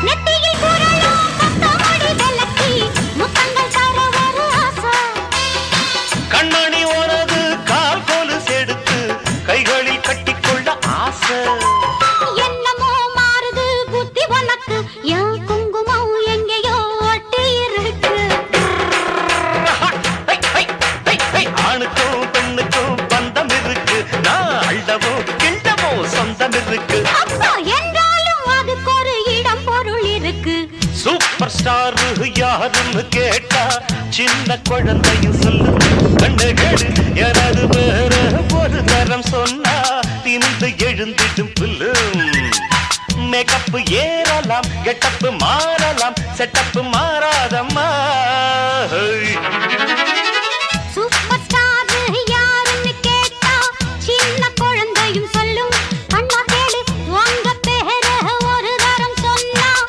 நெத்தியில் குரலும் பத்தமடி விளக்கி முத்தங்கள் தர ஒரு ஆசை. கண்மணி உனது கால் கொலுசு எடுத்து கைகளில் கட்டிக்கொள்ள ஆசை. என்னமோ மாறுது புத்தி உனக்கு, என் குங்குமம் எங்கேயோ ஒட்டி இருக்கு. ஆணுக்கும் பெண்ணுக்கும் பந்தம் இருக்கு, நான் அள்ளவோ கிண்டவோ சொந்தம் இருக்கு. அப்பா என்றாலும் அதுக்கு ஒரு இடம் பொருள் இருக்கு. சூப்பர் ஸ்டார் யாருன்னு கேட்டா சின்ன குழந்தையும் சொல்லு. கண்ணுகள் எனது வேற ஒரு தரம் சொன்னா திமிந்து எழுந்திடும் புல்லு. மேக்கப் ஏறலாம், கெட்டப்பு மாறலாம், செட்டப்பு மாறா